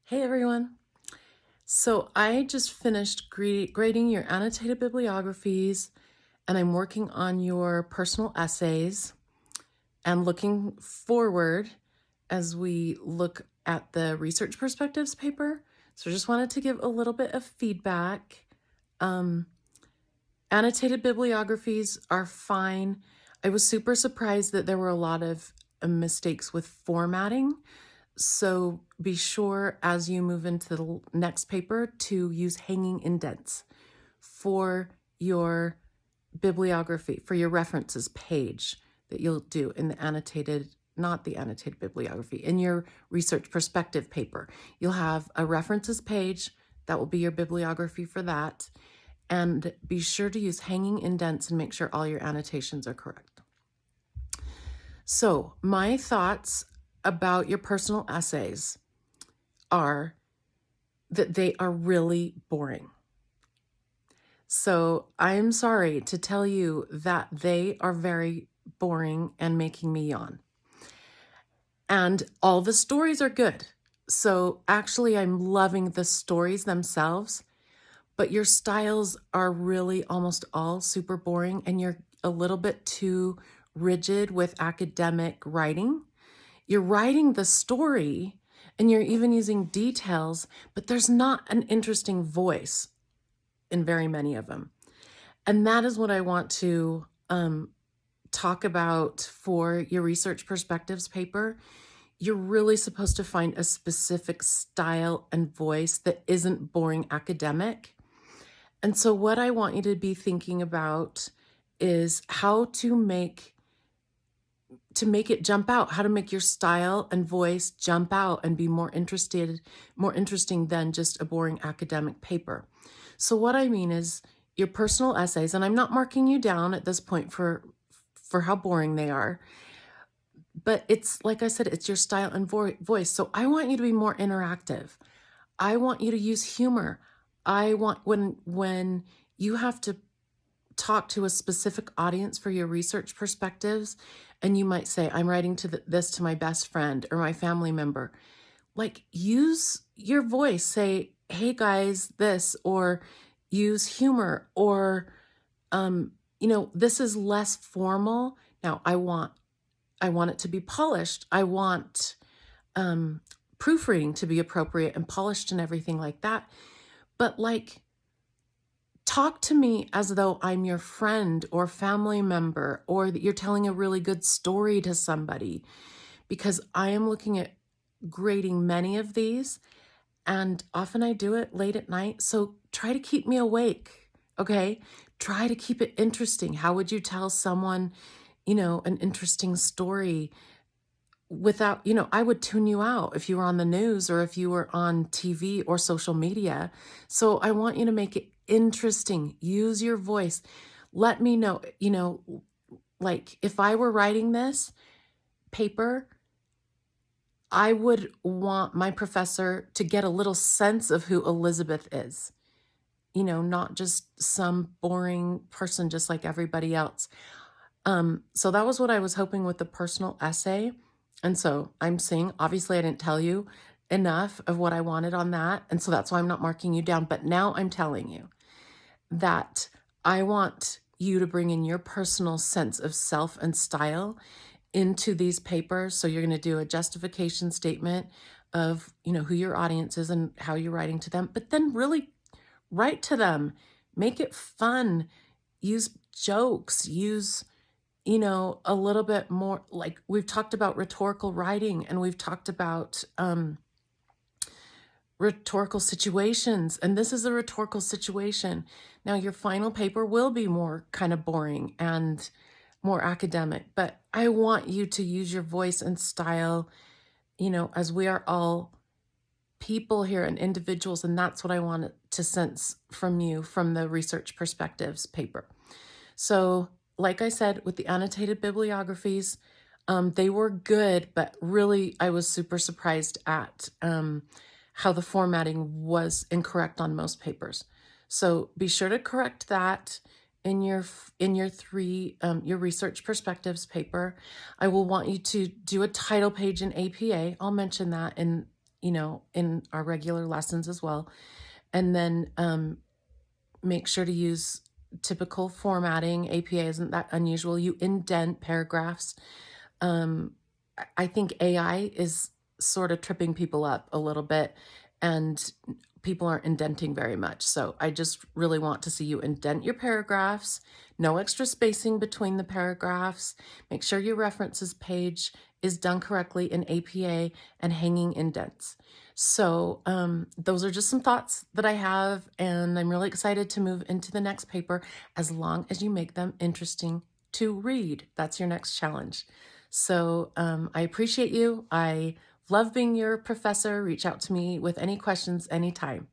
Hey everyone. So I just finished grading your annotated bibliographies, and I'm working on your personal essays and looking forward as we look at the research perspectives paper. So I just wanted to give a little bit of feedback. Annotated bibliographies are fine. I was super surprised that there were a lot of mistakes with formatting. So be sure as you move into the next paper to use hanging indents for your bibliography, for your references page that you'll do in the annotated, not the annotated bibliography, in your research perspective paper. You'll have a references page that will be your bibliography for that. And be sure to use hanging indents and make sure all your annotations are correct. So my thoughts about your personal essays are that they are really boring. So I'm sorry to tell you that they are very boring and making me yawn. And all the stories are good. So actually, I'm loving the stories themselves, but your styles are really almost all super boring, and you're a little bit too rigid with academic writing. You're writing the story and you're even using details, but there's not an interesting voice in very many of them. And that is what I want to talk about for your research perspectives paper. You're really supposed to find a specific style and voice that isn't boring academic. And so what I want you to be thinking about is how to make it jump out, how to make your style and voice jump out and be more interesting than just a boring academic paper. So what I mean is your personal essays, and I'm not marking you down at this point for how boring they are, but it's like I said, it's your style and voice. So I want you to be more interactive. I want you to use humor. I want when you have to talk to a specific audience for your research perspectives, and you might say, I'm writing to this to my best friend or my family member. Like, use your voice, say, hey guys, this, or use humor, or this is less formal. Now I want it to be polished. I want proofreading to be appropriate and polished and everything like that. But like, talk to me as though I'm your friend or family member, or that you're telling a really good story to somebody, because I am looking at grading many of these, and often I do it late at night. So try to keep me awake, okay? Try to keep it interesting. How would you tell someone, an interesting story without, I would tune you out if you were on the news or if you were on TV or social media. So I want you to make it interesting. Use your voice. Let me know, like if I were writing this paper, I would want my professor to get a little sense of who Elizabeth is, not just some boring person just like everybody else. So that was what I was hoping with the personal essay. And so I'm saying, obviously I didn't tell you enough of what I wanted on that. And so that's why I'm not marking you down. But now I'm telling you that I want you to bring in your personal sense of self and style into these papers. So you're going to do a justification statement of, who your audience is and how you're writing to them, but then really write to them, make it fun, use jokes, use a little bit more, like we've talked about rhetorical writing, and we've talked about rhetorical situations, and this is a rhetorical situation. Now your final paper will be more kind of boring and more academic, but I want you to use your voice and style, as we are all people here and individuals, and that's what I want to sense from you from the research perspectives paper. So like I said, with the annotated bibliographies, they were good, but really I was super surprised at how the formatting was incorrect on most papers. So be sure to correct that in your your research perspectives paper. I will want you to do a title page in APA. I'll mention that in in our regular lessons as well. And then make sure to use typical formatting. APA isn't that unusual. You indent paragraphs. I think AI is sort of tripping people up a little bit, and people aren't indenting very much. So I just really want to see you indent your paragraphs, no extra spacing between the paragraphs. Make sure your references page is done correctly in APA and hanging indents. So those are just some thoughts that I have, and I'm really excited to move into the next paper as long as you make them interesting to read. That's your next challenge. So I appreciate you. I love being your professor. Reach out to me with any questions anytime.